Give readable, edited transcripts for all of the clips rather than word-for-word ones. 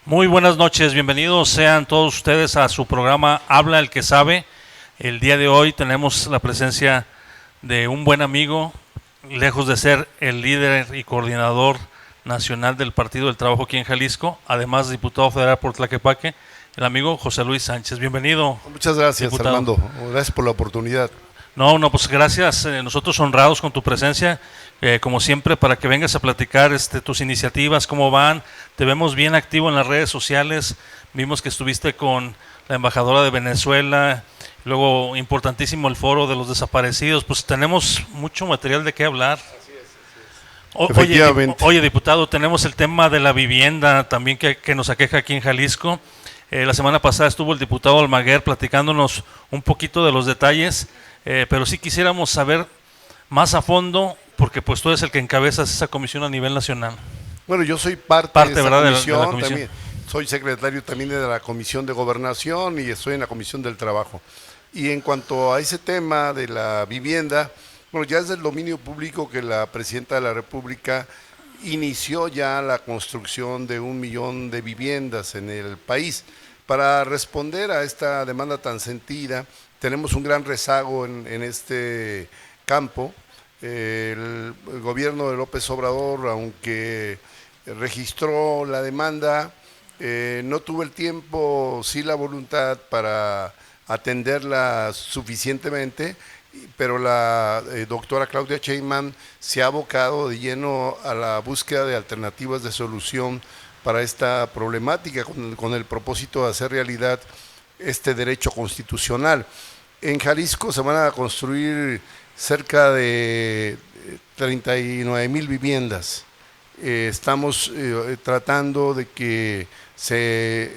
Muy buenas noches, bienvenidos sean todos ustedes a su programa Habla el que sabe. El día de hoy tenemos la presencia de un buen amigo, lejos de ser el líder y coordinador nacional del Partido del Trabajo aquí en Jalisco, además diputado federal por Tlaquepaque, el amigo José Luis Sánchez. Bienvenido. Muchas gracias, diputado. Armando. Gracias por la oportunidad. No, pues gracias. Nosotros honrados con tu presencia, como siempre, para que vengas a platicar tus iniciativas, cómo van. Te vemos bien activo en las redes sociales. Vimos que estuviste con la embajadora de Venezuela, luego importantísimo el foro de los desaparecidos. Pues tenemos mucho material de qué hablar. Oye, diputado, tenemos el tema de la vivienda también que nos aqueja aquí en Jalisco. La semana pasada estuvo el diputado Almaguer platicándonos un poquito de los detalles. Pero sí quisiéramos saber más a fondo, porque pues tú eres el que encabezas esa comisión a nivel nacional. Bueno, yo soy parte de esa comisión, de la comisión. También soy secretario también de la Comisión de Gobernación y estoy en la Comisión del Trabajo. Y en cuanto a ese tema de la vivienda, bueno, ya es del dominio público que la Presidenta de la República inició ya la construcción de 1 millón de viviendas en el país. Para responder a esta demanda tan sentida, tenemos un gran rezago en este campo. El gobierno de López Obrador, aunque registró la demanda, no tuvo el tiempo, sí la voluntad para atenderla suficientemente, pero la doctora Claudia Sheinbaum se ha abocado de lleno a la búsqueda de alternativas de solución para esta problemática, con el propósito de hacer realidad este derecho constitucional. En Jalisco se van a construir cerca de 39,000 viviendas. Estamos tratando de que se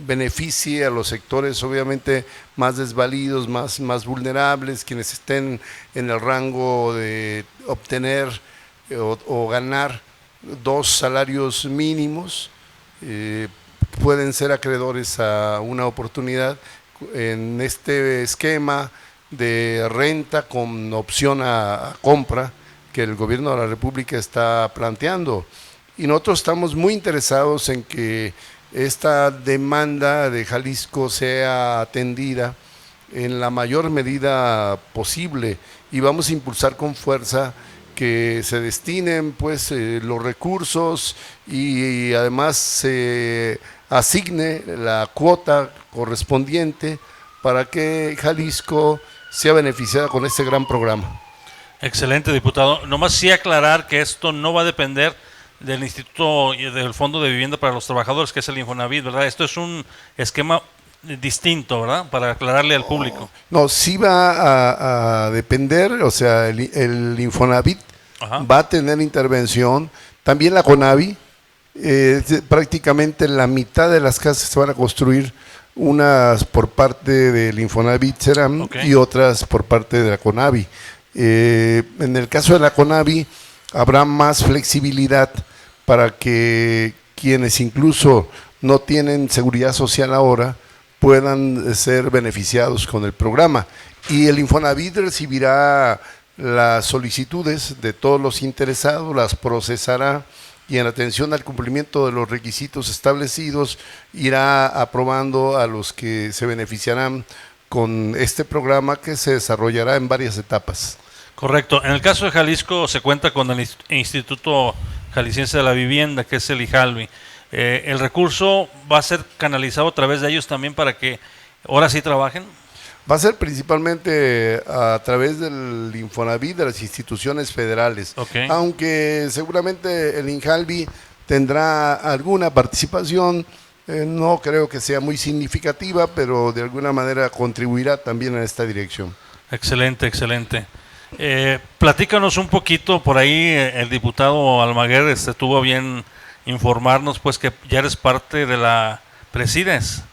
beneficie a los sectores obviamente más desvalidos, más vulnerables, quienes estén en el rango de obtener o ganar 2 salarios mínimos, pueden ser acreedores a una oportunidad en este esquema de renta con opción a compra que el gobierno de la República está planteando. Y nosotros estamos muy interesados en que esta demanda de Jalisco sea atendida en la mayor medida posible y vamos a impulsar con fuerza que se destinen pues los recursos y además se asigne la cuota correspondiente para que Jalisco sea beneficiada con este gran programa. Excelente, diputado. Nomás sí aclarar que esto no va a depender del Instituto del Fondo de Vivienda para los Trabajadores, que es el Infonavit, ¿verdad? Esto es un esquema distinto, ¿verdad? Para aclararle al público. No, sí va a depender, o sea, el Infonavit va a tener intervención, también la CONAVI, prácticamente la mitad de las casas se van a construir, unas por parte del Infonavit serán y otras por parte de la CONAVI. En el caso de la CONAVI habrá más flexibilidad para que quienes incluso no tienen seguridad social ahora puedan ser beneficiados con el programa, y el Infonavit recibirá las solicitudes de todos los interesados, las procesará y en atención al cumplimiento de los requisitos establecidos irá aprobando a los que se beneficiarán con este programa, que se desarrollará en varias etapas. Correcto. En el caso de Jalisco se cuenta con el Instituto Jalisciense de la Vivienda, que es el IJALVI. ¿El recurso va a ser canalizado a través de ellos también para que ahora sí trabajen? Va a ser principalmente a través del Infonavit, de las instituciones federales, aunque seguramente el INJALVI tendrá alguna participación, no creo que sea muy significativa, pero de alguna manera contribuirá también en esta dirección. Excelente, excelente. Platícanos un poquito, por ahí el diputado Almaguer tuvo bien informarnos pues que ya eres parte de presides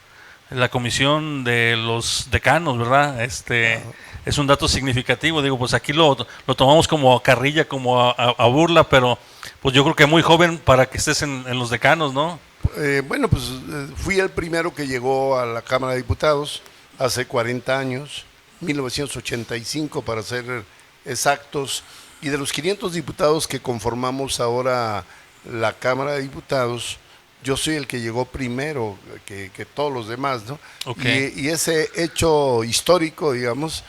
la comisión de los decanos, ¿verdad? Es un dato significativo, digo, pues aquí lo tomamos como carrilla, como a burla, pero pues yo creo que muy joven para que estés en los decanos, ¿no? Bueno, pues fui el primero que llegó a la Cámara de Diputados hace 40 años, 1985 para ser exactos, y de los 500 diputados que conformamos ahora la Cámara de Diputados, yo soy el que llegó primero que todos los demás, ¿no? Okay. Y ese hecho histórico, digamos,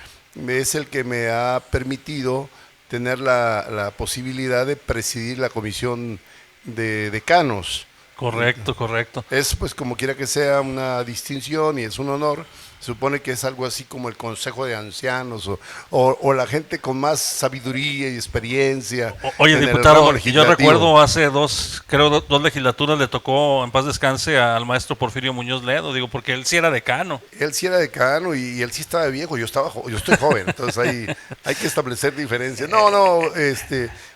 es el que me ha permitido tener la posibilidad de presidir la comisión de decanos. Correcto, correcto. Es, pues, como quiera que sea, una distinción y es un honor. Se supone que es algo así como el Consejo de Ancianos o la gente con más sabiduría y experiencia. Oye, diputado, yo recuerdo hace dos legislaturas le tocó, en paz descanse, al maestro Porfirio Muñoz Ledo, digo, porque él sí era decano. Él sí era decano y él sí estaba viejo, yo estoy joven, entonces hay que establecer diferencias.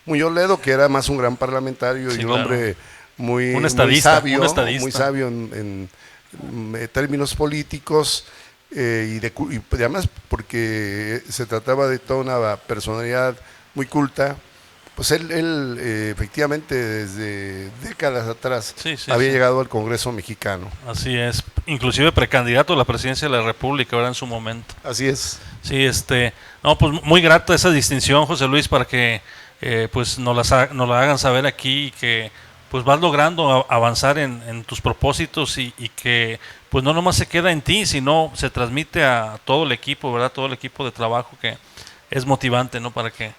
Muñoz Ledo, que era más un gran parlamentario y un hombre muy sabio en términos políticos, y además porque se trataba de toda una personalidad muy culta. Pues él efectivamente desde décadas atrás había llegado al Congreso mexicano. Así es, inclusive precandidato a la presidencia de la República, ¿verdad? En su momento. Así es. Sí, no, pues muy grata esa distinción, José Luis, para que pues nos la hagan saber aquí y que pues vas logrando avanzar en tus propósitos y que pues no nomás se queda en ti, sino se transmite a todo el equipo, ¿verdad? Todo el equipo de trabajo, que es motivante, ¿no? Para que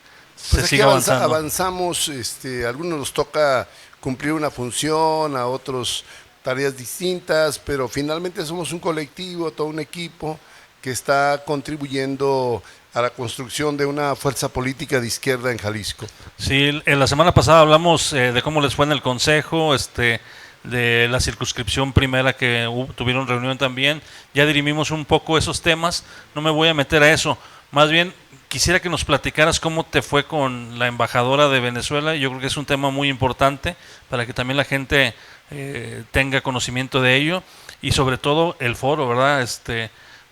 pues se siga avanzando. Avanzamos, a algunos nos toca cumplir una función, a otros tareas distintas, pero finalmente somos un colectivo, todo un equipo que está contribuyendo a la construcción de una fuerza política de izquierda en Jalisco. Sí, en la semana pasada hablamos de cómo les fue en el Consejo, de la circunscripción primera que tuvieron reunión también. Ya dirimimos un poco esos temas, no me voy a meter a eso. Más bien, quisiera que nos platicaras cómo te fue con la embajadora de Venezuela. Yo creo que es un tema muy importante para que también la gente tenga conocimiento de ello y sobre todo el foro, ¿verdad?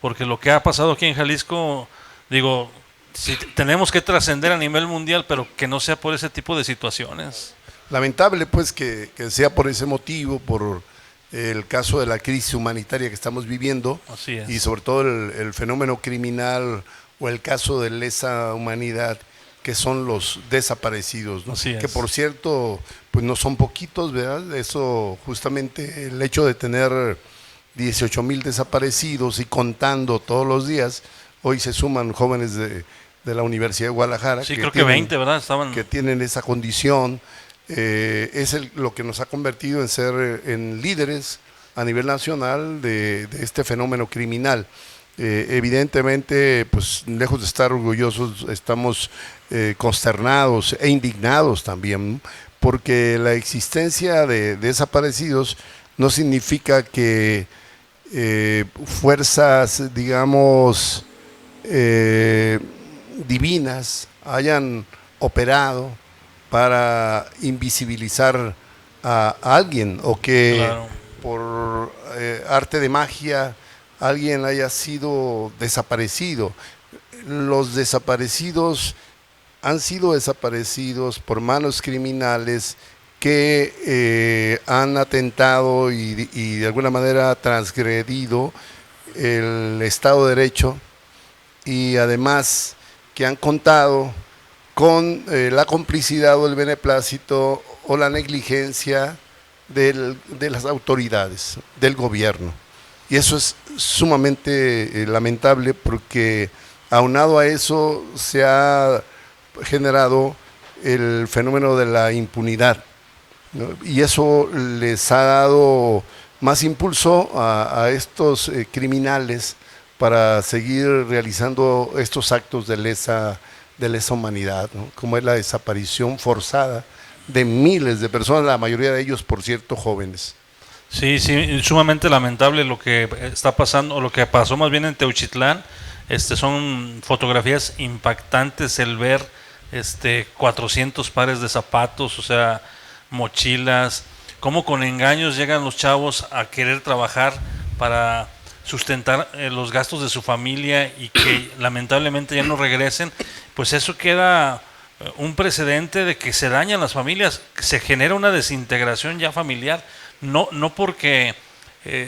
Porque lo que ha pasado aquí en Jalisco, digo, sí, tenemos que trascender a nivel mundial, pero que no sea por ese tipo de situaciones. Lamentable, pues, que sea por ese motivo, por el caso de la crisis humanitaria que estamos viviendo. Así es. Y sobre todo el fenómeno criminal o el caso de lesa humanidad, que son los desaparecidos, ¿no? Así es. Que por cierto, pues no son poquitos, ¿verdad? Eso, justamente el hecho de tener 18,000 desaparecidos y contando todos los días. Hoy se suman jóvenes de la Universidad de Guadalajara. Sí, creo que 20, ¿verdad? Que tienen esa condición. Es lo que nos ha convertido en ser en líderes a nivel nacional de este fenómeno criminal. Evidentemente, pues lejos de estar orgullosos, estamos consternados e indignados también, porque la existencia de desaparecidos no significa que fuerzas, digamos, divinas hayan operado para invisibilizar a alguien, o que por arte de magia alguien haya sido desaparecido. Los desaparecidos han sido desaparecidos por manos criminales que han atentado y de alguna manera transgredido el Estado de Derecho, y además que han contado con la complicidad o el beneplácito o la negligencia de las autoridades, del gobierno. Y eso es sumamente lamentable, porque aunado a eso se ha generado el fenómeno de la impunidad, ¿no? Y eso les ha dado más impulso a estos criminales para seguir realizando estos actos de lesa humanidad, ¿no? Como es la desaparición forzada de miles de personas, la mayoría de ellos, por cierto, jóvenes. Sí, sumamente lamentable lo que está pasando, o lo que pasó más bien en Teuchitlán. Son fotografías impactantes el ver 400 pares de zapatos, o sea, mochilas, cómo con engaños llegan los chavos a querer trabajar para sustentar los gastos de su familia y que lamentablemente ya no regresen. Pues eso queda un precedente de que se dañan las familias, se genera una desintegración ya familiar, no porque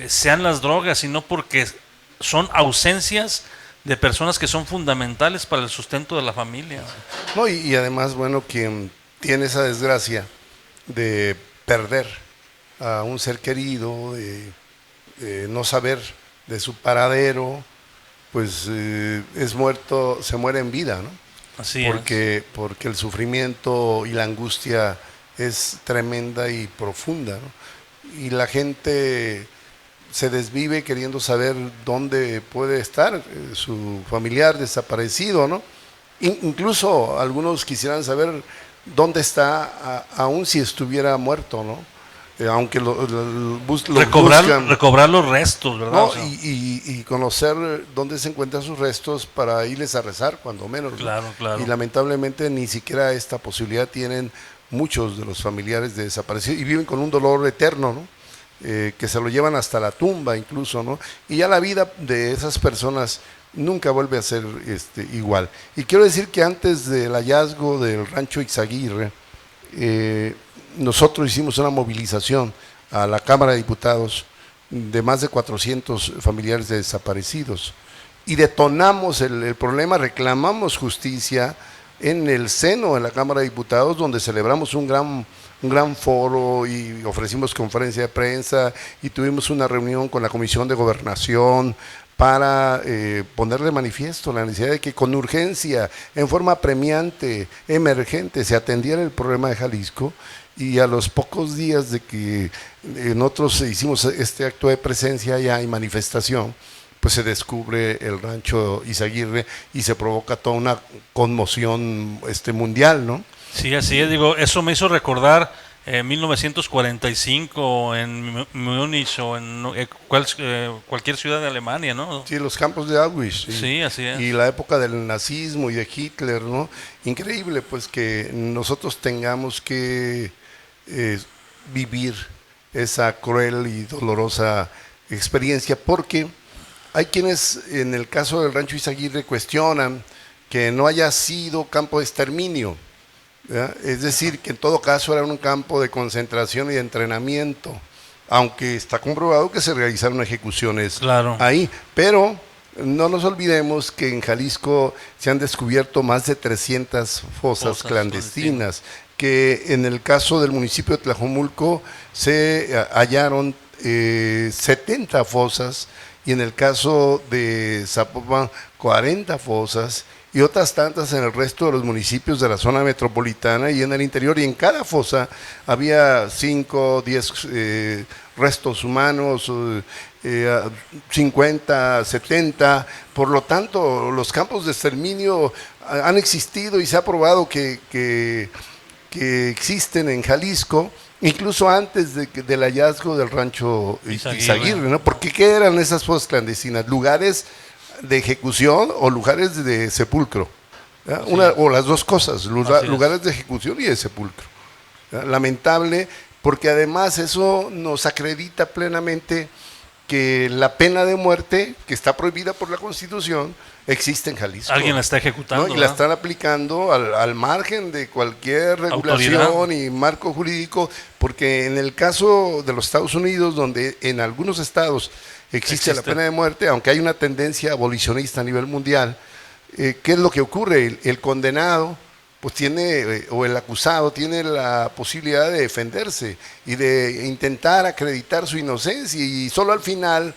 sean las drogas, sino porque son ausencias de personas que son fundamentales para el sustento de la familia. No, y además, bueno, quien tiene esa desgracia de perder a un ser querido, de no saber de su paradero, pues es muerto, se muere en vida, ¿no? Así porque el sufrimiento y la angustia es tremenda y profunda, ¿no? Y la gente se desvive queriendo saber dónde puede estar su familiar desaparecido, ¿no? Incluso algunos quisieran saber dónde está, aún si estuviera muerto, ¿no? Aunque recobrar los restos, ¿verdad? No, y conocer dónde se encuentran sus restos para irles a rezar, cuando menos. Claro, ¿no? claro. Y lamentablemente ni siquiera esta posibilidad tienen muchos de los familiares de desaparecidos y viven con un dolor eterno, ¿no? Que se lo llevan hasta la tumba incluso, ¿no? Y ya la vida de esas personas nunca vuelve a ser igual. Y quiero decir que antes del hallazgo del rancho Izaguirre, nosotros hicimos una movilización a la Cámara de Diputados de más de 400 familiares de desaparecidos y detonamos el problema, reclamamos justicia en el seno de la Cámara de Diputados, donde celebramos un gran foro y ofrecimos conferencia de prensa y tuvimos una reunión con la Comisión de Gobernación para poner de manifiesto la necesidad de que con urgencia, en forma apremiante, emergente, se atendiera el problema de Jalisco. Y a los pocos días de que nosotros hicimos este acto de presencia ya y manifestación, pues se descubre el rancho Izaguirre y se provoca toda una conmoción mundial, ¿no? Sí, así es, digo, eso me hizo recordar 1945 en Múnich o en cualquier ciudad de Alemania, ¿no? Sí, los campos de Auschwitz. Sí, así es. Y la época del nazismo y de Hitler, ¿no? Increíble, pues, que nosotros tengamos que vivir esa cruel y dolorosa experiencia, porque hay quienes, en el caso del rancho Izaguirre, cuestionan que no haya sido campo de exterminio, ¿verdad? Es decir, que en todo caso era un campo de concentración y de entrenamiento, aunque está comprobado que se realizaron ejecuciones ahí, pero no nos olvidemos que en Jalisco se han descubierto más de 300 fosas clandestinas, que en el caso del municipio de Tlajomulco se hallaron 70 fosas, y en el caso de Zapopan 40 fosas, y otras tantas en el resto de los municipios de la zona metropolitana y en el interior, y en cada fosa había 5, 10 restos humanos, 50, 70, por lo tanto los campos de exterminio han existido y se ha probado que existen en Jalisco, incluso antes del hallazgo del rancho Izaguirre, ¿no? Porque ¿qué eran esas fosas clandestinas? Lugares de ejecución o lugares de sepulcro, o las dos cosas, lugares de ejecución y de sepulcro. Lamentable, porque además eso nos acredita plenamente que la pena de muerte, que está prohibida por la Constitución, existe en Jalisco. Alguien la está ejecutando, ¿no? Y la están aplicando al margen de cualquier regulación y marco jurídico, porque en el caso de los Estados Unidos, donde en algunos estados existe la pena de muerte, aunque hay una tendencia abolicionista a nivel mundial, ¿qué es lo que ocurre? El condenado pues tiene, o el acusado tiene la posibilidad de defenderse y de intentar acreditar su inocencia, y solo al final,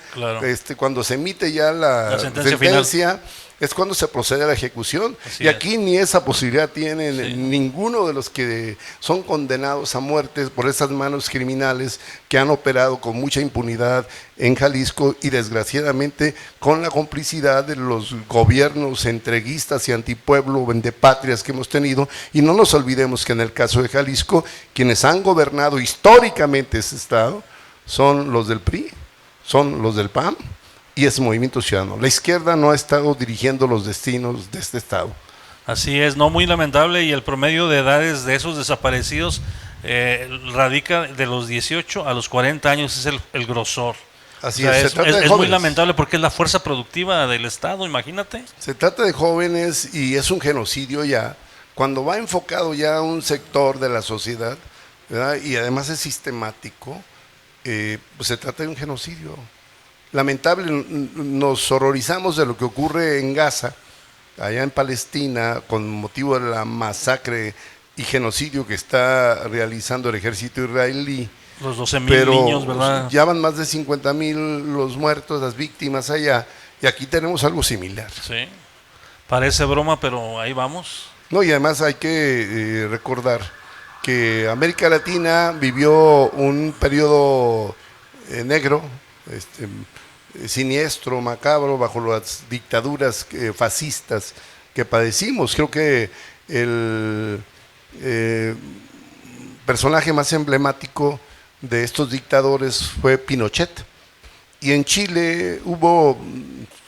cuando se emite ya la sentencia es cuando se procede a la ejecución. Y aquí ni esa posibilidad tienen ninguno de los que son condenados a muerte por esas manos criminales que han operado con mucha impunidad en Jalisco, y desgraciadamente con la complicidad de los gobiernos entreguistas y antipueblo, vendepatrias que hemos tenido. Y no nos olvidemos que en el caso de Jalisco, quienes han gobernado históricamente ese estado son los del PRI, son los del PAN y ese Movimiento Ciudadano. La izquierda no ha estado dirigiendo los destinos de este estado. Así es, no, muy lamentable, y el promedio de edades de esos desaparecidos radica de los 18 a los 40 años, es el grosor. Así es muy lamentable, porque es la fuerza productiva del Estado, imagínate. Se trata de jóvenes y es un genocidio ya, cuando va enfocado ya a un sector de la sociedad, ¿verdad? Y además es sistemático, pues se trata de un genocidio. Lamentable, nos horrorizamos de lo que ocurre en Gaza, allá en Palestina, con motivo de la masacre y genocidio que está realizando el ejército israelí, Los 12,000 niños, ¿verdad? Ya van más de 50,000 los muertos, las víctimas allá, y aquí tenemos algo similar. Sí, parece broma, pero ahí vamos. No, y además hay que recordar que América Latina vivió un periodo negro, siniestro, macabro, bajo las dictaduras fascistas que padecimos. Creo que el personaje más emblemático de estos dictadores fue Pinochet. Y en Chile hubo,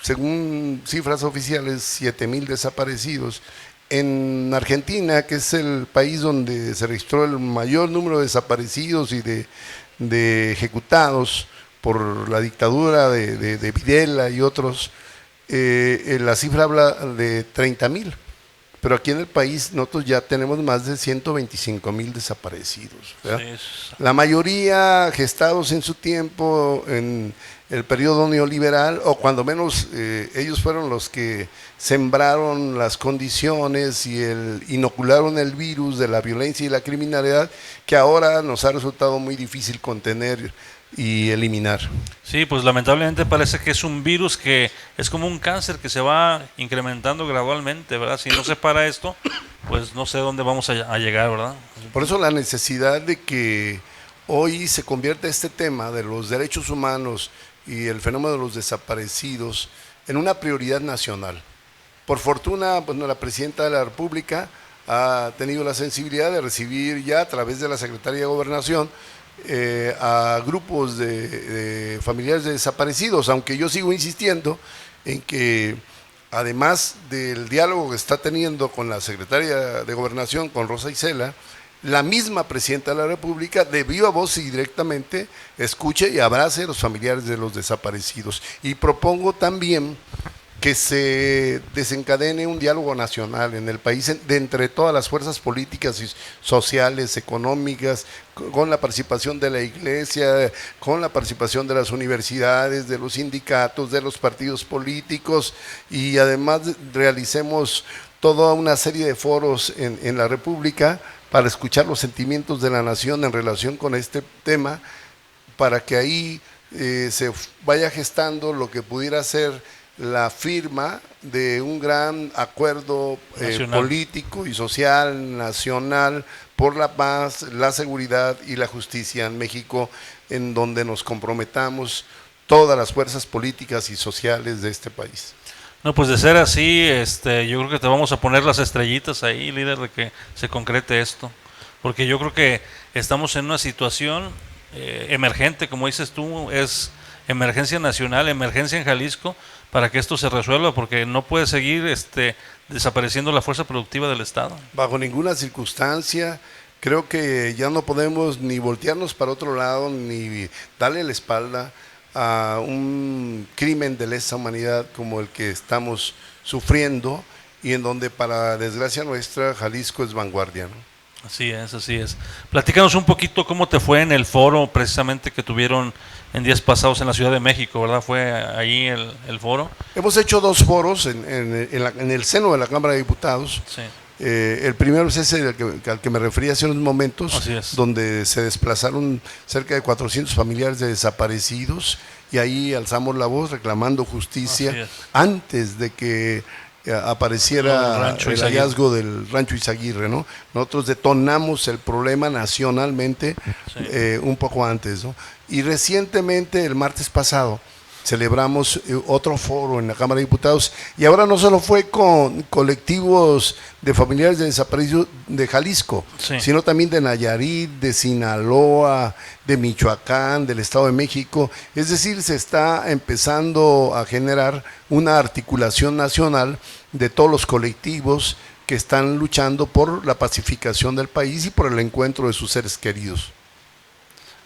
según cifras oficiales, 7,000 desaparecidos. En Argentina, que es el país donde se registró el mayor número de desaparecidos y de ejecutados por la dictadura de Videla y otros, la cifra habla de 30,000. Pero aquí en el país nosotros ya tenemos más de 125,000 desaparecidos. Sí. La mayoría gestados en su tiempo en el periodo neoliberal, o cuando menos ellos fueron los que sembraron las condiciones y inocularon el virus de la violencia y la criminalidad, que ahora nos ha resultado muy difícil contener y eliminar. Sí, pues lamentablemente parece que es un virus que es como un cáncer que se va incrementando gradualmente, ¿verdad? Si no se para esto, pues no sé dónde vamos a llegar, ¿verdad? Por eso la necesidad de que hoy se convierta este tema de los derechos humanos y el fenómeno de los desaparecidos en una prioridad nacional. Por fortuna, pues, la Presidenta de la República ha tenido la sensibilidad de recibir ya a través de la Secretaría de Gobernación a grupos de familiares de desaparecidos, aunque yo sigo insistiendo en que además del diálogo que está teniendo con la Secretaria de Gobernación, con Rosa Isela, la misma Presidenta de la República de viva voz y directamente escuche y abrace a los familiares de los desaparecidos. Y propongo también que se desencadene un diálogo nacional en el país de entre todas las fuerzas políticas y sociales, económicas, con la participación de la Iglesia, con la participación de las universidades, de los sindicatos, de los partidos políticos, y además realicemos toda una serie de foros en la República para escuchar los sentimientos de la nación en relación con este tema, para que ahí se vaya gestando lo que pudiera ser la firma de un gran acuerdo político y social nacional por la paz, la seguridad y la justicia en México, en donde nos comprometamos todas las fuerzas políticas y sociales de este país. No, pues de ser así, yo creo que te vamos a poner las estrellitas ahí, líder, de que se concrete esto, porque yo creo que estamos en una situación emergente, como dices tú, es emergencia nacional, emergencia en Jalisco, para que esto se resuelva, porque no puede seguir desapareciendo la fuerza productiva del Estado. Bajo ninguna circunstancia. Creo que ya no podemos ni voltearnos para otro lado, ni darle la espalda a un crimen de lesa humanidad como el que estamos sufriendo, y en donde, para desgracia nuestra, Jalisco es vanguardia, ¿no? Así es, así es. Platícanos un poquito cómo te fue en el foro precisamente que tuvieron en días pasados en la Ciudad de México, ¿verdad? ¿Fue ahí el foro? Hemos hecho 2 foros en el seno de la Cámara de Diputados. Sí. El primero es ese al que me refería hace unos momentos, donde se desplazaron cerca de 400 familiares de desaparecidos, y ahí alzamos la voz reclamando justicia antes de que apareciera el hallazgo del Rancho Izaguirre, ¿no? Nosotros detonamos el problema nacionalmente un poco antes, ¿no? Y recientemente, el martes pasado, celebramos otro foro en la Cámara de Diputados, y ahora no solo fue con colectivos de familiares de desaparecidos de Jalisco, sino también de Nayarit, de Sinaloa, de Michoacán, del Estado de México. Es decir, se está empezando a generar una articulación nacional de todos los colectivos que están luchando por la pacificación del país y por el encuentro de sus seres queridos.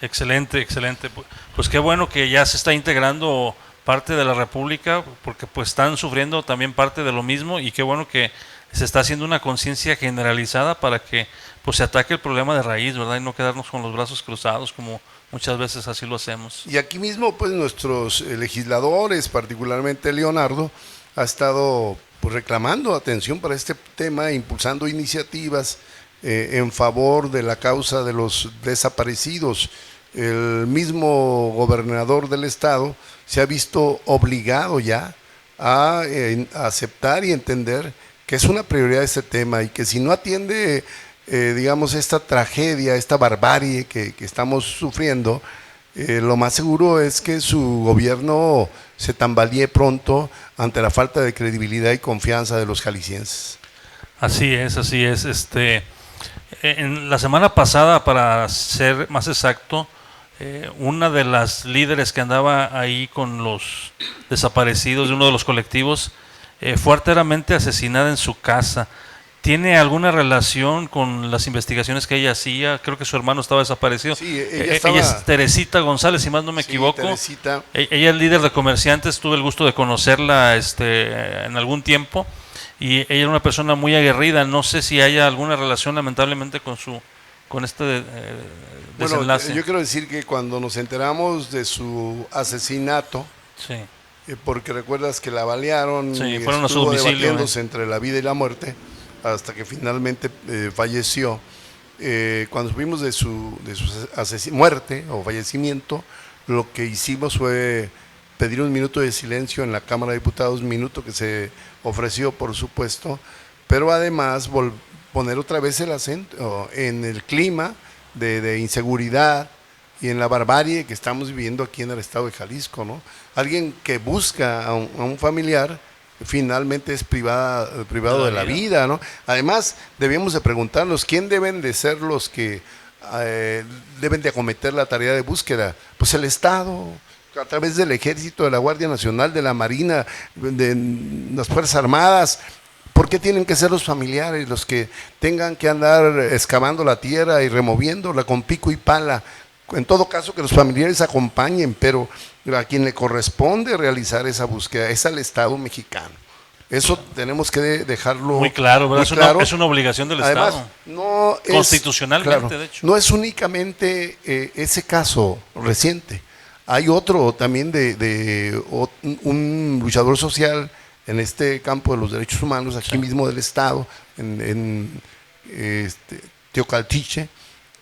Excelente, excelente. Pues qué bueno que ya se está integrando parte de la República, porque pues están sufriendo también parte de lo mismo, y qué bueno que se está haciendo una conciencia generalizada para que pues se ataque el problema de raíz, ¿verdad? Y no quedarnos con los brazos cruzados como muchas veces así lo hacemos. Y aquí mismo pues nuestros legisladores, particularmente Leonardo, ha estado pues reclamando atención para este tema, impulsando iniciativas en favor de la causa de los desaparecidos. el mismo gobernador del estado se ha visto obligado ya a aceptar y entender que es una prioridad este tema y que si no atiende, digamos, esta tragedia, esta barbarie que estamos sufriendo, lo más seguro es que su gobierno se tambalee pronto ante la falta de credibilidad y confianza de los jaliscienses. Así es, así es. En la semana pasada, para ser más exacto, una de las líderes que andaba ahí con los desaparecidos de uno de los colectivos fue arteramente asesinada en su casa. ¿Tiene alguna relación con las investigaciones que ella hacía? Creo que su hermano estaba desaparecido. Sí, ella es Teresita González, si más no me equivoco. Teresita. Ella es líder de comerciantes, tuve el gusto de conocerla en algún tiempo, y ella era una persona muy aguerrida. No sé si haya alguna relación, lamentablemente, con este desenlace. Bueno, yo quiero decir que cuando nos enteramos de su asesinato, sí. Porque recuerdas que la balearon sí, y fueron estuvo a su domicilio, debatiéndose entre la vida y la muerte, hasta que finalmente falleció. Cuando supimos de su muerte o fallecimiento, lo que hicimos fue pedir un minuto de silencio en la Cámara de Diputados, minuto que se ofreció, por supuesto, pero además poner otra vez el acento en el clima de inseguridad y en la barbarie que estamos viviendo aquí en el estado de Jalisco, ¿no? Alguien que busca a un familiar finalmente es privado de la vida, ¿no? Además, debíamos de preguntarnos quién deben de ser los que deben de acometer la tarea de búsqueda. Pues el Estado, a través del Ejército, de la Guardia Nacional, de la Marina, de las Fuerzas Armadas. ¿Por qué tienen que ser los familiares los que tengan que andar excavando la tierra y removiéndola con pico y pala? En todo caso, que los familiares acompañen, pero a quien le corresponde realizar esa búsqueda es al Estado mexicano. Eso tenemos que dejarlo muy claro, ¿verdad? Muy claro. Es una obligación del Además, Estado. No es, constitucionalmente, claro, de hecho. No es únicamente ese caso reciente. Hay otro también de un luchador social en este campo de los derechos humanos, aquí mismo del Estado, en Teocaltiche,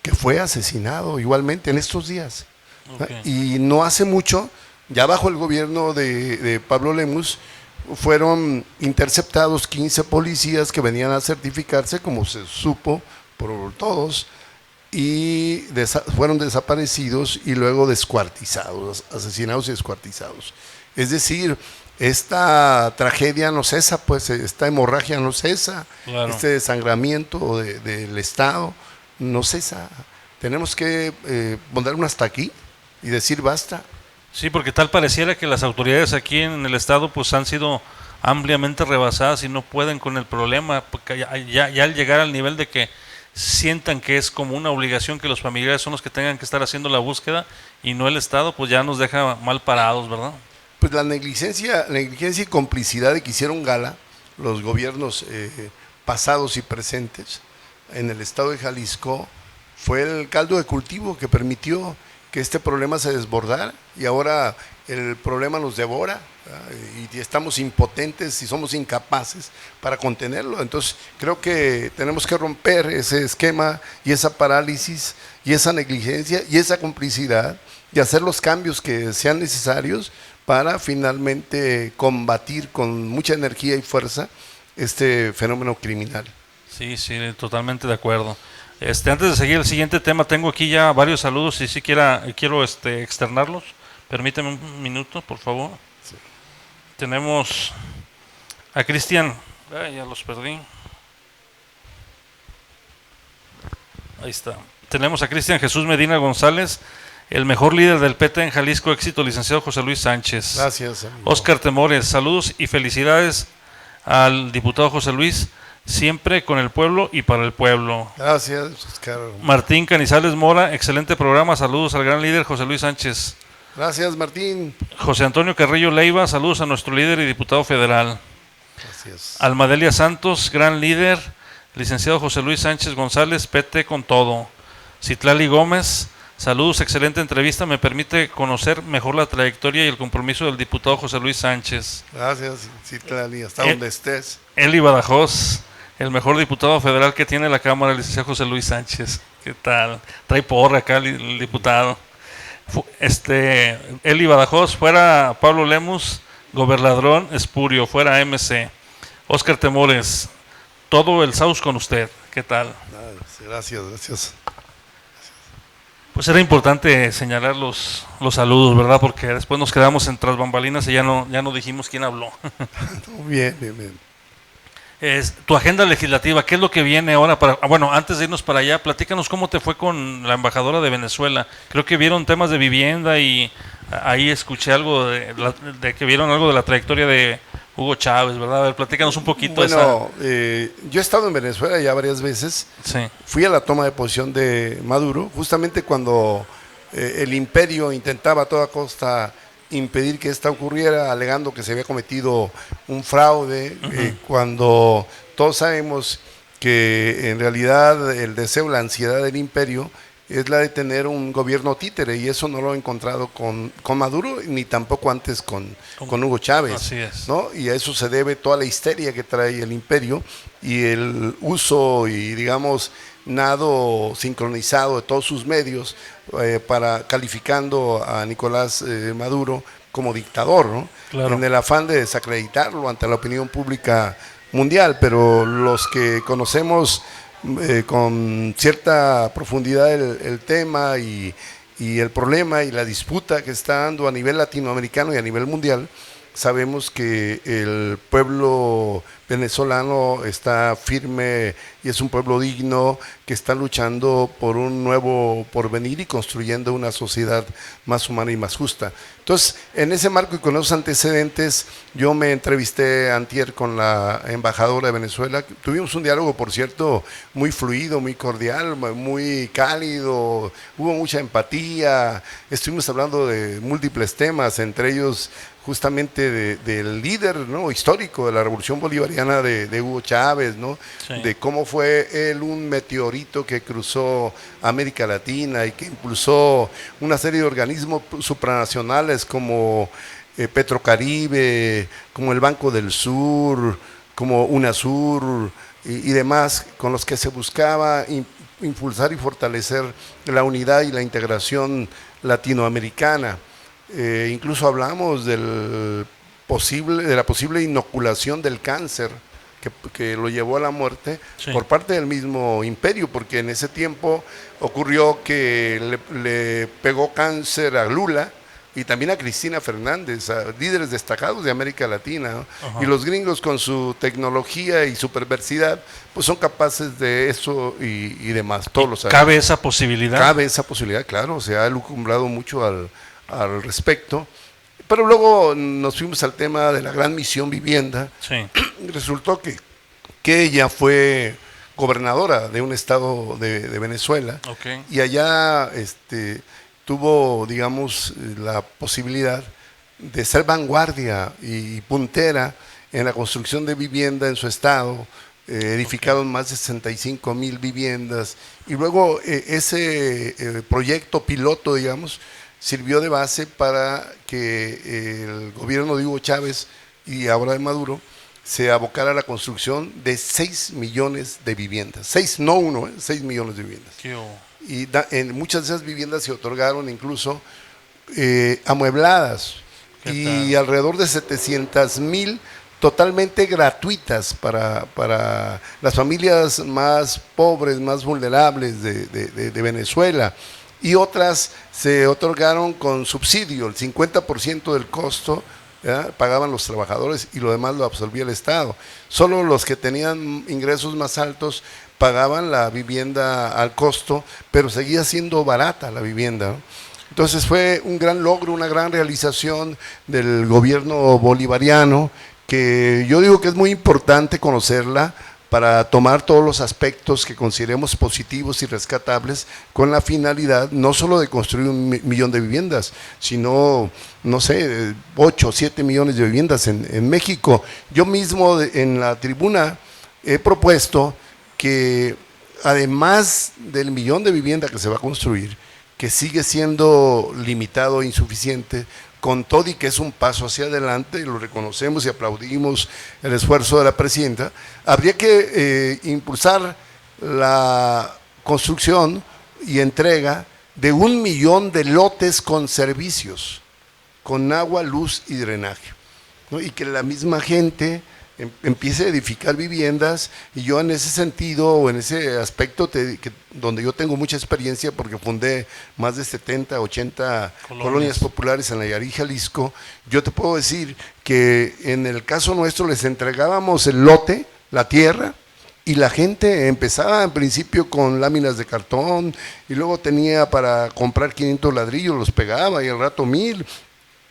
que fue asesinado igualmente en estos días. Okay. Y no hace mucho, ya bajo el gobierno de Pablo Lemus, fueron interceptados 15 policías que venían a certificarse, como se supo por todos, y fueron desaparecidos y luego descuartizados, asesinados y descuartizados. Es decir, esta tragedia no cesa, pues esta hemorragia no cesa, claro, este desangramiento del Estado no cesa. Tenemos que poner un hasta aquí y decir basta. Sí, porque tal pareciera que las autoridades aquí en el Estado pues han sido ampliamente rebasadas y no pueden con el problema, porque ya al llegar al nivel de que sientan que es como una obligación que los familiares son los que tengan que estar haciendo la búsqueda y no el Estado, pues ya nos deja mal parados, ¿verdad? Pues la negligencia y complicidad de que hicieron gala los gobiernos pasados y presentes en el estado de Jalisco fue el caldo de cultivo que permitió que este problema se desbordara y ahora el problema nos devora, y estamos impotentes y somos incapaces para contenerlo. Entonces creo que tenemos que romper ese esquema y esa parálisis y esa negligencia y esa complicidad y hacer los cambios que sean necesarios para finalmente combatir con mucha energía y fuerza este fenómeno criminal. Sí, totalmente de acuerdo. Antes de seguir el siguiente tema, tengo aquí ya varios saludos y quiero externarlos. Permíteme un minuto, por favor. Sí. Tenemos a Cristian. Ya los perdí. Ahí está. Tenemos a Cristian Jesús Medina González, el mejor líder del PT en Jalisco, éxito, licenciado José Luis Sánchez. Gracias, amigo. Oscar Temores, saludos y felicidades al diputado José Luis, siempre con el pueblo y para el pueblo. Gracias, Oscar. Martín Canizales Mora, excelente programa, saludos al gran líder José Luis Sánchez. Gracias, Martín. José Antonio Carrillo Leiva, saludos a nuestro líder y diputado federal. Gracias. Almadelia Santos, gran líder, licenciado José Luis Sánchez González, PT con todo. Citlali Gómez, saludos, excelente entrevista, me permite conocer mejor la trayectoria y el compromiso del diputado José Luis Sánchez. Gracias, Citlali, hasta donde estés. Eli Badajoz, el mejor diputado federal que tiene la Cámara, el licenciado José Luis Sánchez. ¿Qué tal? Trae porra acá el diputado. Eli Badajoz, fuera Pablo Lemus, Gobernadrón Espurio, fuera MC. Oscar Temores, todo el Saus con usted, ¿qué tal? Gracias. Pues era importante señalar los saludos, ¿verdad? Porque después nos quedamos en tras bambalinas y ya no dijimos quién habló. Bien. Tu agenda legislativa, ¿qué es lo que viene ahora? Bueno, antes de irnos para allá, platícanos cómo te fue con la embajadora de Venezuela. Creo que vieron temas de vivienda y ahí escuché algo de que vieron algo de la trayectoria de Hugo Chávez, ¿verdad? A ver, platícanos un poquito. Bueno, yo he estado en Venezuela ya varias veces. Sí. Fui a la toma de posición de Maduro, justamente cuando el imperio intentaba a toda costa impedir que esta ocurriera, alegando que se había cometido un fraude, cuando todos sabemos que en realidad el deseo, la ansiedad del imperio es la de tener un gobierno títere, y eso no lo he encontrado con Maduro, ni tampoco antes con Hugo Chávez. Así es. ¿No? Y a eso se debe toda la histeria que trae el imperio y el uso y, digamos, nado sincronizado de todos sus medios para calificando a Nicolás Maduro como dictador, ¿no? Claro. En el afán de desacreditarlo ante la opinión pública mundial, pero los que conocemos con cierta profundidad el tema y el problema y la disputa que está dando a nivel latinoamericano y a nivel mundial, sabemos que el pueblo venezolano está firme y es un pueblo digno que está luchando por un nuevo porvenir y construyendo una sociedad más humana y más justa. Entonces, en ese marco y con esos antecedentes, yo me entrevisté antier con la embajadora de Venezuela. Tuvimos un diálogo, por cierto, muy fluido, muy cordial, muy cálido, hubo mucha empatía, estuvimos hablando de múltiples temas, entre ellos justamente del líder, ¿no?, histórico de la Revolución Bolivariana de Hugo Chávez, ¿no? Sí. De cómo fue él un meteorito que cruzó América Latina y que impulsó una serie de organismos supranacionales como Petrocaribe, como el Banco del Sur, como UNASUR y demás, con los que se buscaba impulsar y fortalecer la unidad y la integración latinoamericana. Incluso hablamos de la posible inoculación del cáncer que lo llevó a la muerte, sí, por parte del mismo imperio, porque en ese tiempo ocurrió que le pegó cáncer a Lula y también a Cristina Fernández, a líderes destacados de América Latina, ¿no? Y los gringos con su tecnología y su perversidad, pues son capaces de eso y demás, todos los años. ¿Cabe esa posibilidad? Cabe esa posibilidad, claro, se ha elucumbrado mucho al respecto, pero luego nos fuimos al tema de la gran misión vivienda. Sí. Resultó que ella fue gobernadora de un estado de Venezuela, okay, y allá tuvo, digamos, la posibilidad de ser vanguardia y puntera en la construcción de vivienda en su estado. Edificaron más de 65,000 viviendas, y luego ese proyecto piloto, digamos, sirvió de base para que el gobierno de Hugo Chávez y ahora de Maduro se abocara a la construcción de 6 millones de viviendas. 6, no uno, 6 millones de viviendas. Y en muchas de esas viviendas se otorgaron incluso amuebladas y alrededor de 700,000 totalmente gratuitas para las familias más pobres, más vulnerables de Venezuela. Y otras se otorgaron con subsidio, el 50% del costo, ¿verdad?, pagaban los trabajadores y lo demás lo absorbía el Estado. Solo los que tenían ingresos más altos pagaban la vivienda al costo, pero seguía siendo barata la vivienda, ¿no? Entonces fue un gran logro, una gran realización del gobierno bolivariano, que yo digo que es muy importante conocerla para tomar todos los aspectos que consideremos positivos y rescatables, con la finalidad no solo de construir 1,000,000 de viviendas, sino, no sé, 8 o 7 millones de viviendas en México. Yo mismo en la tribuna he propuesto que, además del 1,000,000 de viviendas que se va a construir, que sigue siendo limitado e insuficiente, con todo y que es un paso hacia adelante, y lo reconocemos y aplaudimos el esfuerzo de la presidenta, habría que impulsar la construcción y entrega de 1 millón de lotes con servicios, con agua, luz y drenaje, ¿no? Y que la misma gente empiece a edificar viviendas, y yo en ese sentido, o en ese aspecto, donde yo tengo mucha experiencia, porque fundé más de 70, 80 colonias populares en Nayarit, Jalisco, yo te puedo decir que en el caso nuestro les entregábamos el lote, la tierra, y la gente empezaba en principio con láminas de cartón, y luego tenía para comprar 500 ladrillos, los pegaba, y al rato 1000,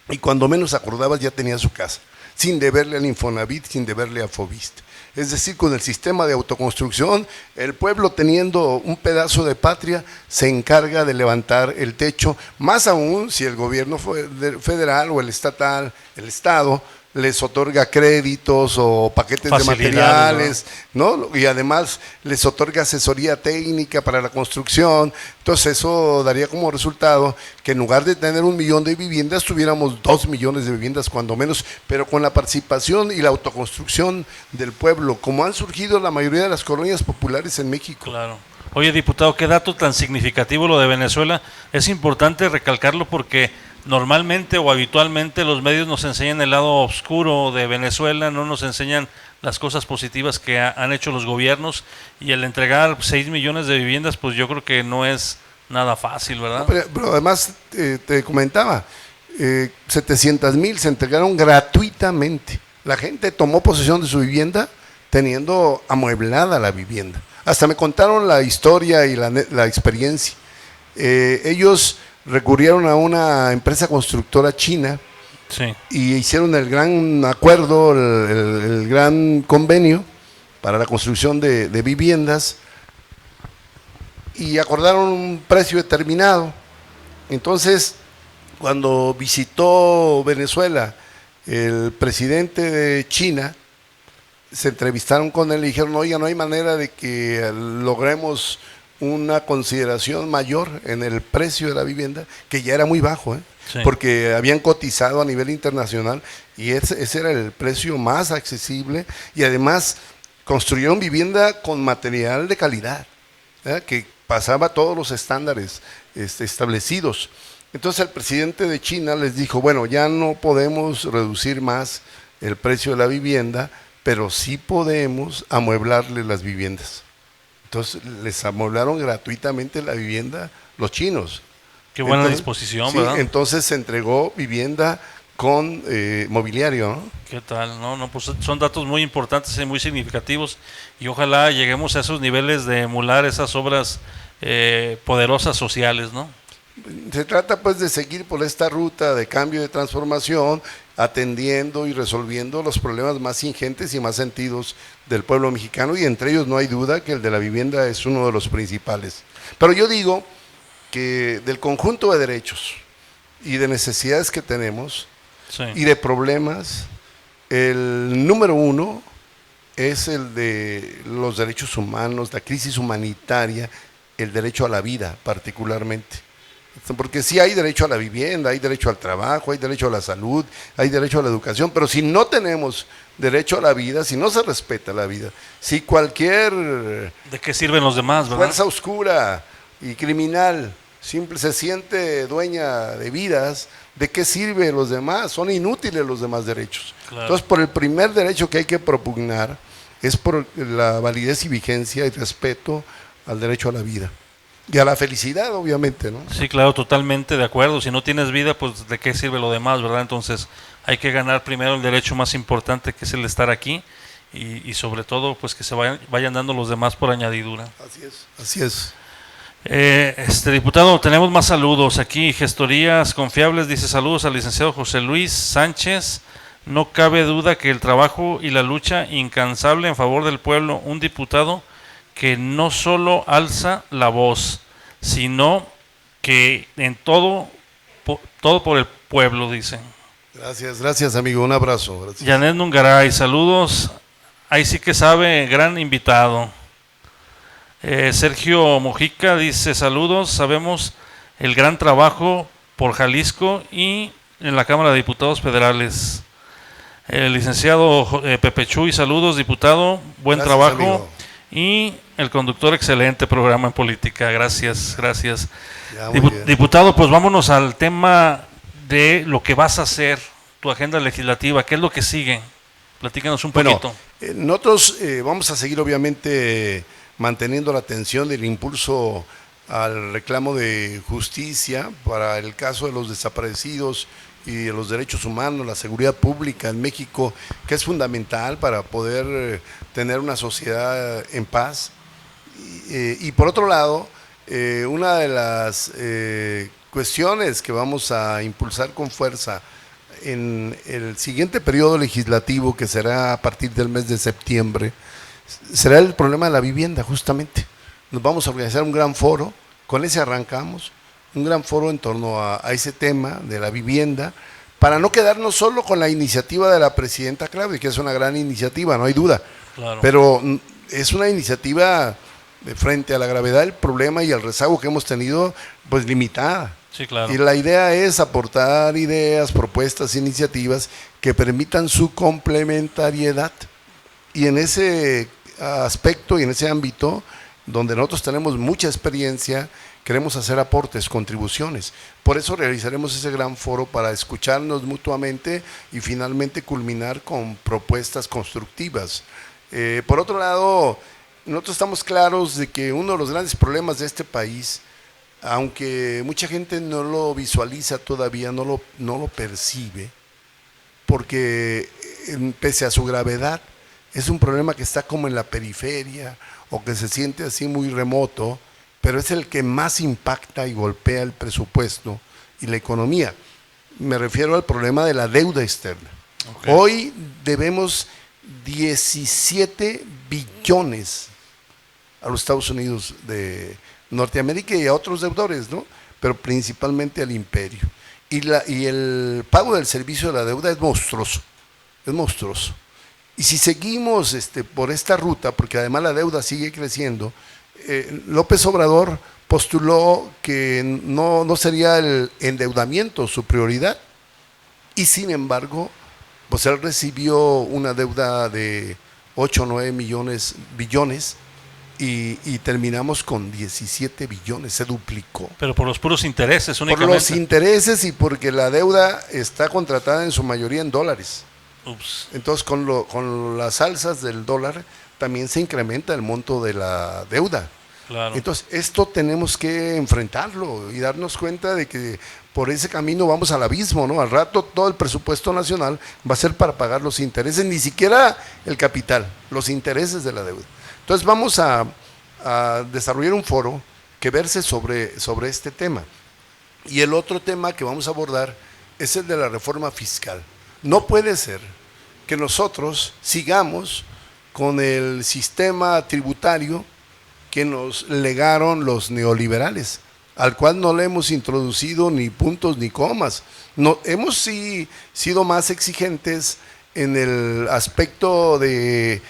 y cuando menos acordabas ya tenía su casa, sin deberle al Infonavit, sin deberle a Fobist. Es decir, con el sistema de autoconstrucción, el pueblo, teniendo un pedazo de patria, se encarga de levantar el techo, más aún si el gobierno federal o el estatal, el estado, les otorga créditos o paquetes de materiales, ¿no? Y además les otorga asesoría técnica para la construcción. Entonces eso daría como resultado que en lugar de tener 1 millón de viviendas, tuviéramos 2 millones de viviendas cuando menos, pero con la participación y la autoconstrucción del pueblo, como han surgido la mayoría de las colonias populares en México. Claro. Oye, diputado, qué dato tan significativo lo de Venezuela. Es importante recalcarlo porque normalmente o habitualmente los medios nos enseñan el lado oscuro de Venezuela, no nos enseñan las cosas positivas que han hecho los gobiernos, y el entregar 6 millones de viviendas, pues yo creo que no es nada fácil, ¿verdad? No, pero además te comentaba, 700,000 se entregaron gratuitamente. La gente tomó posesión de su vivienda teniendo amueblada la vivienda. Hasta me contaron la historia y la experiencia. Ellos recurrieron a una empresa constructora china, sí, y hicieron el gran acuerdo, el gran convenio para la construcción de viviendas, y acordaron un precio determinado. Entonces, cuando visitó Venezuela el presidente de China, se entrevistaron con él y dijeron: oiga, no hay manera de que logremos una consideración mayor en el precio de la vivienda, que ya era muy bajo, sí, porque habían cotizado a nivel internacional y ese era el precio más accesible, y además construyeron vivienda con material de calidad, que pasaba todos los estándares establecidos. Entonces el presidente de China les dijo: bueno, ya no podemos reducir más el precio de la vivienda, pero sí podemos amueblarle las viviendas. Entonces les amueblaron gratuitamente la vivienda los chinos. Qué buena disposición, sí, ¿verdad? Entonces se entregó vivienda con mobiliario, ¿no? ¿Qué tal? No, pues son datos muy importantes y muy significativos, y ojalá lleguemos a esos niveles de emular esas obras poderosas sociales, ¿no? Se trata pues de seguir por esta ruta de cambio, de transformación, atendiendo y resolviendo los problemas más ingentes y más sentidos del pueblo mexicano, y entre ellos no hay duda que el de la vivienda es uno de los principales. Pero yo digo que del conjunto de derechos y de necesidades que tenemos, sí, y de problemas, el número 1 es el de los derechos humanos, la crisis humanitaria, el derecho a la vida particularmente. Porque sí hay derecho a la vivienda, hay derecho al trabajo, hay derecho a la salud, hay derecho a la educación, pero si no tenemos derecho a la vida, si no se respeta la vida, si cualquier... ¿De qué sirven los demás, verdad? Fuerza oscura y criminal simple se siente dueña de vidas, ¿de qué sirve los demás? Son inútiles los demás derechos. Claro. Entonces, por el primer derecho que hay que propugnar es por la validez y vigencia y respeto al derecho a la vida. Y a la felicidad, obviamente, ¿no? Sí, claro, totalmente de acuerdo. Si no tienes vida, pues ¿de qué sirve lo demás, verdad? Entonces hay que ganar primero el derecho más importante, que es el estar aquí, y sobre todo, pues que se vayan dando los demás por añadidura. Así es, así es. Diputado, tenemos más saludos aquí. Gestorías Confiables dice: saludos al licenciado José Luis Sánchez. No cabe duda que el trabajo y la lucha incansable en favor del pueblo, un diputado que no solo alza la voz, sino que en todo por el pueblo, dicen. Gracias amigo, un abrazo. Gracias. Janet Nungaray, saludos, ahí sí que sabe, gran invitado. Sergio Mojica dice: saludos, sabemos el gran trabajo por Jalisco y en la Cámara de Diputados Federales. El licenciado Pepe Chuy, saludos, diputado, buen trabajo. Amigo. y el conductor, excelente programa en política. Gracias. Diputado, pues vámonos al tema de lo que vas a hacer, tu agenda legislativa. ¿Qué es lo que sigue? Platícanos un poquito. Nosotros vamos a seguir obviamente manteniendo la atención del impulso al reclamo de justicia para el caso de los desaparecidos y de los derechos humanos, la seguridad pública en México, que es fundamental para poder tener una sociedad en paz. Y por otro lado, una de las cuestiones que vamos a impulsar con fuerza en el siguiente periodo legislativo, que será a partir del mes de septiembre, será el problema de la vivienda, justamente. Nos vamos a organizar un gran foro, con ese arrancamos, un gran foro en torno a ese tema de la vivienda, para no quedarnos solo con la iniciativa de la presidenta Claudia, que es una gran iniciativa, no hay duda, claro, pero es una iniciativa frente a la gravedad del problema y el rezago que hemos tenido, pues limitada. Sí, claro. Y la idea es aportar ideas, propuestas, iniciativas que permitan su complementariedad. Y en ese aspecto y en ese ámbito, donde nosotros tenemos mucha experiencia, queremos hacer aportes, contribuciones. Por eso realizaremos ese gran foro para escucharnos mutuamente y finalmente culminar con propuestas constructivas. Por otro lado, nosotros estamos claros de que uno de los grandes problemas de este país, aunque mucha gente no lo visualiza todavía, no lo percibe, porque pese a su gravedad, es un problema que está como en la periferia o que se siente así muy remoto, pero es el que más impacta y golpea el presupuesto y la economía. Me refiero al problema de la deuda externa. Okay. Hoy debemos 17 billones a los Estados Unidos de Norteamérica y a otros deudores, ¿no? Pero principalmente al imperio. Y el pago del servicio de la deuda es monstruoso, es monstruoso. Y si seguimos por esta ruta, porque además la deuda sigue creciendo, López Obrador postuló que no sería el endeudamiento su prioridad, y sin embargo, pues él recibió una deuda de 8 o 9 billones, y terminamos con 17 billones, se duplicó. Pero por los puros intereses únicamente. Por los intereses y porque la deuda está contratada en su mayoría en dólares. Ups. Entonces con las alzas del dólar también se incrementa el monto de la deuda. Claro. Entonces esto tenemos que enfrentarlo y darnos cuenta de que por ese camino vamos al abismo, ¿no? Al rato todo el presupuesto nacional va a ser para pagar los intereses, ni siquiera el capital, los intereses de la deuda. Entonces vamos a desarrollar un foro que verse sobre este tema. Y el otro tema que vamos a abordar es el de la reforma fiscal. No puede ser que nosotros sigamos con el sistema tributario que nos legaron los neoliberales, al cual no le hemos introducido ni puntos ni comas. No, hemos sido más exigentes en el aspecto de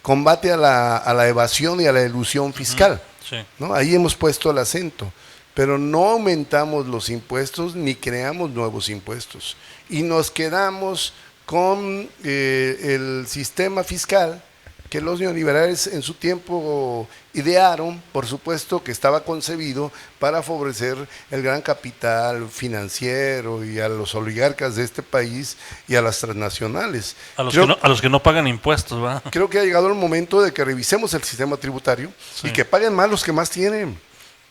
combate a la evasión y a la elusión fiscal. Sí. ¿No? Ahí hemos puesto el acento, pero no aumentamos los impuestos ni creamos nuevos impuestos. Y nos quedamos con el sistema fiscal que los neoliberales en su tiempo idearon, por supuesto que estaba concebido para favorecer el gran capital financiero y a los oligarcas de este país y a las transnacionales. A los que no pagan impuestos, ¿verdad? Creo que ha llegado el momento de que revisemos el sistema tributario, sí, y que paguen más los que más tienen,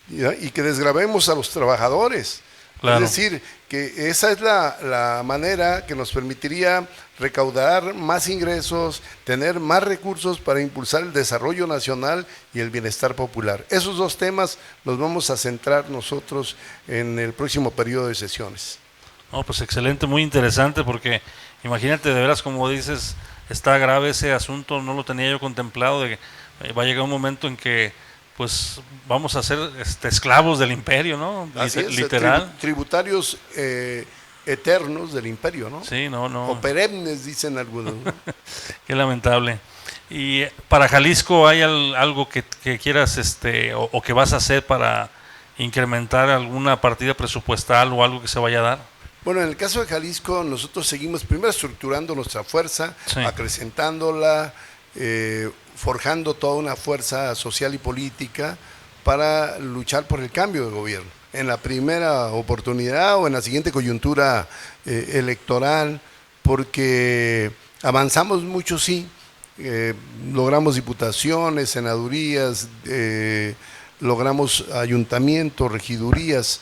¿ya? Y que desgravemos a los trabajadores. Claro. Es decir, que esa es la manera que nos permitiría recaudar más ingresos, tener más recursos para impulsar el desarrollo nacional y el bienestar popular. Esos dos temas los vamos a centrar nosotros en el próximo periodo de sesiones. No, pues excelente, muy interesante, porque imagínate, de veras, como dices, está grave ese asunto, no lo tenía yo contemplado, de que va a llegar un momento en que pues vamos a ser esclavos del imperio, ¿no? Así es, literal. Tributarios eternos del imperio, ¿no? Sí, no. O perennes, dicen algunos, ¿no? Qué lamentable. Y para Jalisco, ¿hay algo que quieras o que vas a hacer para incrementar alguna partida presupuestal o algo que se vaya a dar? Bueno, en el caso de Jalisco, nosotros seguimos primero estructurando nuestra fuerza, sí, acrecentándola, forjando toda una fuerza social y política para luchar por el cambio de gobierno. En la primera oportunidad o en la siguiente coyuntura electoral, porque avanzamos mucho, sí, logramos diputaciones, senadurías, logramos ayuntamientos, regidurías,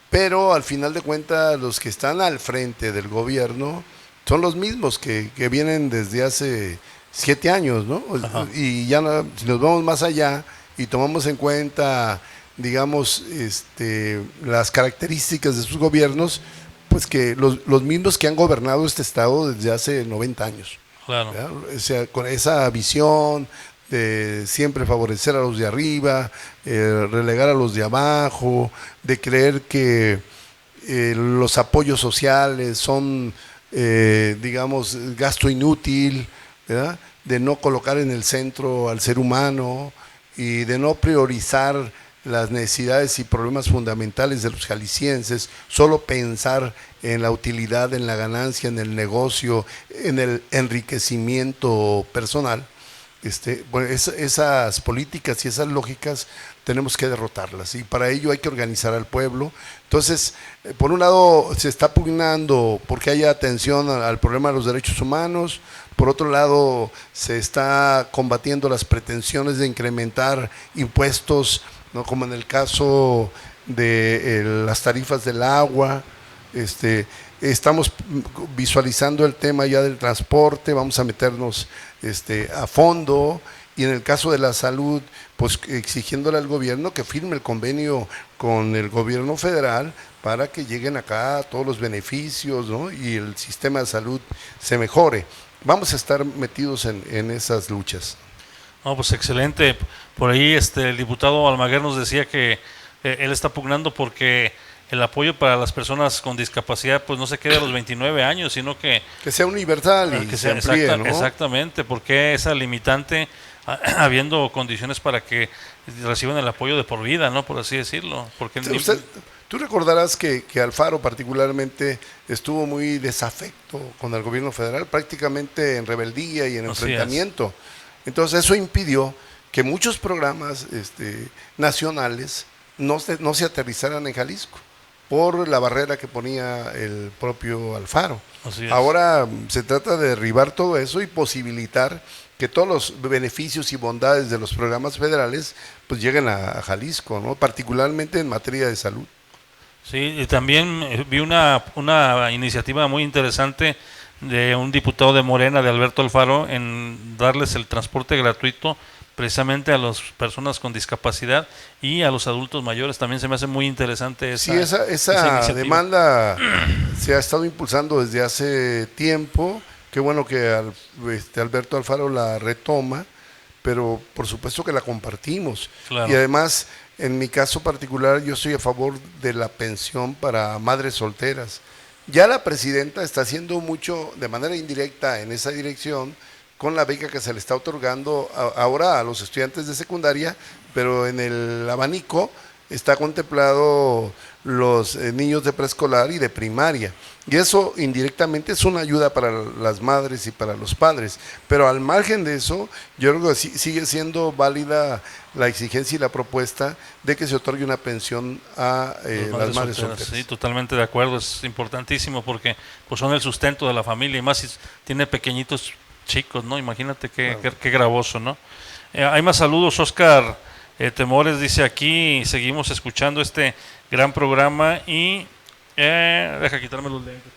pero al final de cuentas los que están al frente del gobierno son los mismos que vienen desde hace 7 años, ¿no? Ajá. Y ya si nos vamos más allá y tomamos en cuenta, digamos, las características de sus gobiernos, pues que los mismos que han gobernado este estado desde hace 90 años. Claro. O sea, con esa visión de siempre favorecer a los de arriba, relegar a los de abajo, de creer que los apoyos sociales son, digamos, gasto inútil, ¿verdad? De no colocar en el centro al ser humano y de no priorizar las necesidades y problemas fundamentales de los jaliscienses, solo pensar en la utilidad, en la ganancia, en el negocio, en el enriquecimiento personal. Bueno, esas políticas y esas lógicas tenemos que derrotarlas y para ello hay que organizar al pueblo. Entonces, por un lado se está pugnando porque haya atención al problema de los derechos humanos, por otro lado se está combatiendo las pretensiones de incrementar impuestos, ¿no? Como en el caso de las tarifas del agua. Estamos visualizando el tema ya del transporte, vamos a meternos a fondo, y en el caso de la salud, pues exigiéndole al gobierno que firme el convenio con el gobierno federal para que lleguen acá todos los beneficios, ¿no? Y el sistema de salud se mejore. Vamos a estar metidos en esas luchas. No, pues excelente. Por ahí el diputado Almaguer nos decía que él está pugnando porque el apoyo para las personas con discapacidad pues no se quede a los 29 años, sino que sea universal y que se amplíe, ¿no? Exactamente, porque esa limitante habiendo condiciones para que reciban el apoyo de por vida, ¿no? Por así decirlo. Porque tú recordarás que Alfaro particularmente estuvo muy desafecto con el gobierno federal, prácticamente en rebeldía y en enfrentamiento. Entonces eso impidió que muchos programas nacionales no se aterrizaran en Jalisco por la barrera que ponía el propio Alfaro. Ahora se trata de derribar todo eso y posibilitar que todos los beneficios y bondades de los programas federales pues lleguen a Jalisco, ¿no? Particularmente en materia de salud. Sí, y también vi una iniciativa muy interesante de un diputado de Morena, de Alberto Alfaro, en darles el transporte gratuito precisamente a las personas con discapacidad y a los adultos mayores. También se me hace muy interesante esa demanda se ha estado impulsando desde hace tiempo. Qué bueno que Alberto Alfaro la retoma, pero por supuesto que la compartimos. Claro. Y además, en mi caso particular, yo estoy a favor de la pensión para madres solteras. Ya la presidenta está haciendo mucho de manera indirecta en esa dirección, con la beca que se le está otorgando ahora a los estudiantes de secundaria, pero en el abanico está contemplado los niños de preescolar y de primaria. Y eso indirectamente es una ayuda para las madres y para los padres. Pero al margen de eso, yo creo que sigue siendo válida la exigencia y la propuesta de que se otorgue una pensión a las madres solteras. Sí, totalmente de acuerdo, es importantísimo porque pues son el sustento de la familia y más si tiene pequeñitos chicos, ¿no? Imagínate qué gravoso, ¿no? Hay más saludos. Oscar Temores dice aquí, seguimos escuchando este gran programa y deja quitarme los lentes.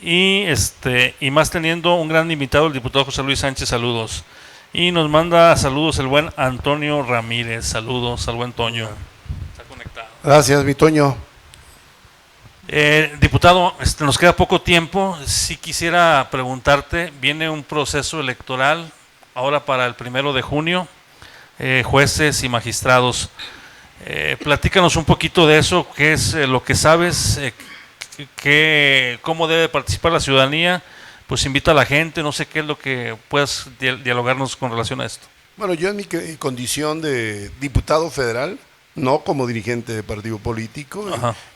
Sí. Y más teniendo un gran invitado, el diputado José Luis Sánchez, saludos. Y nos manda saludos el buen Antonio Ramírez, saludos al buen Toño. Está conectado. Gracias, mi Toño. Diputado, nos queda poco tiempo. Si quisiera preguntarte, viene un proceso electoral ahora para el 1 de junio, jueces y magistrados. Platícanos un poquito de eso, qué es lo que sabes, cómo debe participar la ciudadanía. Pues invita a la gente, no sé qué es lo que puedas dialogarnos con relación a esto. Bueno, yo en mi condición de diputado federal, no como dirigente de partido político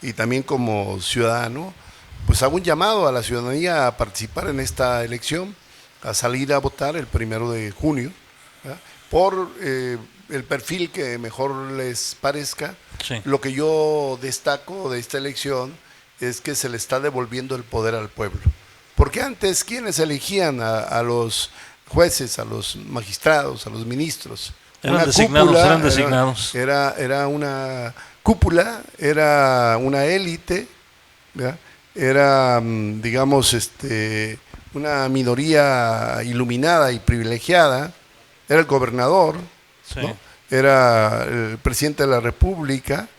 y también como ciudadano, pues hago un llamado a la ciudadanía a participar en esta elección. a salir a votar el 1 de junio, ¿verdad? Por el perfil que mejor les parezca. Sí. Lo que yo destaco de esta elección es que se le está devolviendo el poder al pueblo. Porque antes, ¿quiénes elegían a los jueces, a los magistrados, a los ministros? Eran designados. Era una cúpula, era una élite, ¿verdad? Era, digamos, una minoría iluminada y privilegiada. Era el gobernador, sí, ¿no? Era el presidente de la República,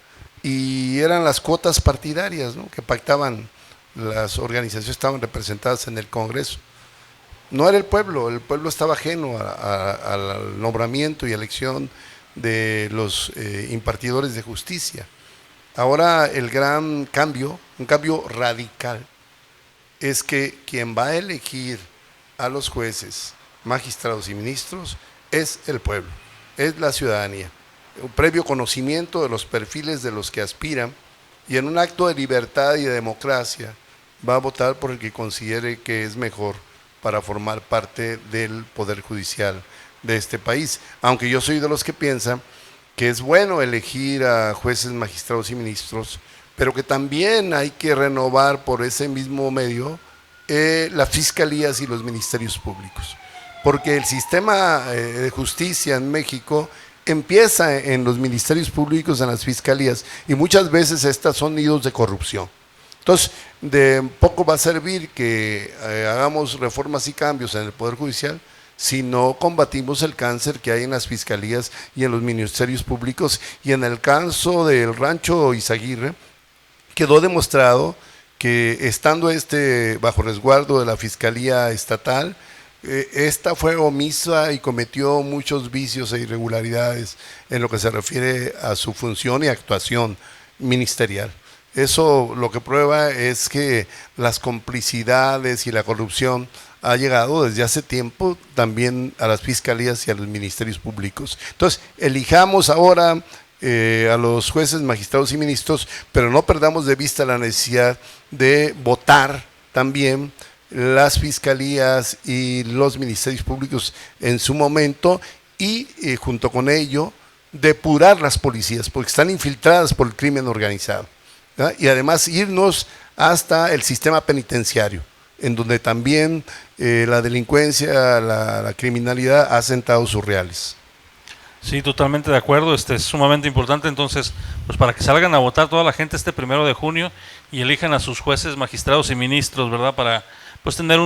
y eran las cuotas partidarias, ¿no?, que pactaban las organizaciones que estaban representadas en el Congreso. No era el pueblo estaba ajeno al nombramiento y elección de los impartidores de justicia. Ahora el gran cambio, un cambio radical, es que quien va a elegir a los jueces, magistrados y ministros es el pueblo, es la ciudadanía. Un previo conocimiento de los perfiles de los que aspiran, y en un acto de libertad y de democracia va a votar por el que considere que es mejor para formar parte del Poder Judicial de este país. Aunque yo soy de los que piensan que es bueno elegir a jueces, magistrados y ministros, pero que también hay que renovar por ese mismo medio las fiscalías y los ministerios públicos. Porque el sistema de justicia en México empieza en los ministerios públicos, en las fiscalías, y muchas veces estas son nidos de corrupción. Entonces, de poco va a servir que hagamos reformas y cambios en el Poder Judicial si no combatimos el cáncer que hay en las fiscalías y en los ministerios públicos. Y en el caso del Rancho Izaguirre, quedó demostrado que estando bajo resguardo de la Fiscalía Estatal, esta fue omisa y cometió muchos vicios e irregularidades en lo que se refiere a su función y actuación ministerial. Eso lo que prueba es que las complicidades y la corrupción ha llegado desde hace tiempo también a las fiscalías y a los ministerios públicos. Entonces, elijamos ahora a los jueces, magistrados y ministros, pero no perdamos de vista la necesidad de votar también las fiscalías y los ministerios públicos en su momento, y junto con ello depurar las policías, porque están infiltradas por el crimen organizado, ¿verdad? Y además irnos hasta el sistema penitenciario, en donde también la delincuencia, la criminalidad ha sentado sus reales. Sí, totalmente de acuerdo, es sumamente importante. Entonces, pues para que salgan a votar toda la gente este 1 de junio y elijan a sus jueces, magistrados y ministros, ¿verdad? Para pues tener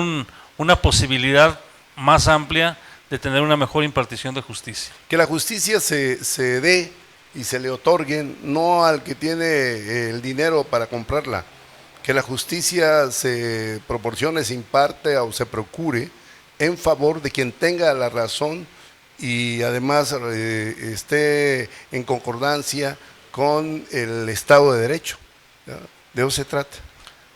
una posibilidad más amplia de tener una mejor impartición de justicia. Que la justicia se dé y se le otorguen no al que tiene el dinero para comprarla, que la justicia se proporcione, se imparte o se procure en favor de quien tenga la razón y además esté en concordancia con el Estado de Derecho. De eso se trata.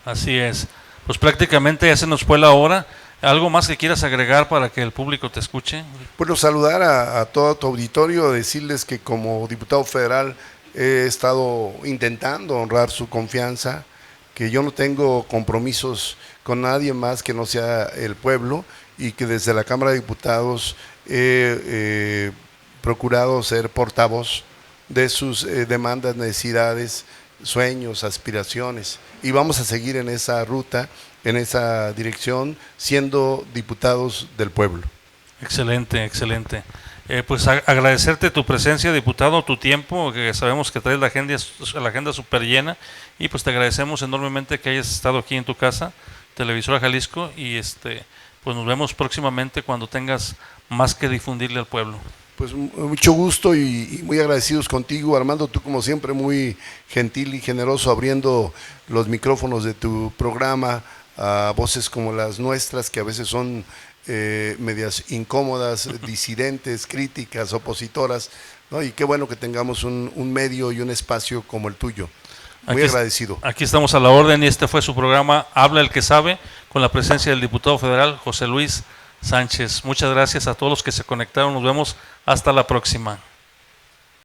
Así es. Pues prácticamente ya se nos fue la hora. ¿Algo más que quieras agregar para que el público te escuche? Bueno, saludar a todo tu auditorio, decirles que como diputado federal he estado intentando honrar su confianza, que yo no tengo compromisos con nadie más que no sea el pueblo, y que desde la Cámara de Diputados he procurado ser portavoz de sus demandas, necesidades, sueños, aspiraciones, y vamos a seguir en esa ruta, en esa dirección, siendo diputados del pueblo. Excelente, excelente. Pues agradecerte tu presencia, diputado, tu tiempo, que sabemos que traes la agenda súper llena, y pues te agradecemos enormemente que hayas estado aquí en tu casa, Televisora Jalisco, y pues nos vemos próximamente cuando tengas más que difundirle al pueblo. Pues mucho gusto y muy agradecidos contigo, Armando, tú como siempre muy gentil y generoso abriendo los micrófonos de tu programa a voces como las nuestras, que a veces son medias incómodas, disidentes, críticas, opositoras, ¿no? Y qué bueno que tengamos un medio y un espacio como el tuyo. Muy agradecido. Aquí estamos a la orden, y este fue su programa Habla el que sabe, con la presencia del diputado federal José Luis Sánchez. Muchas gracias a todos los que se conectaron. Nos vemos hasta la próxima.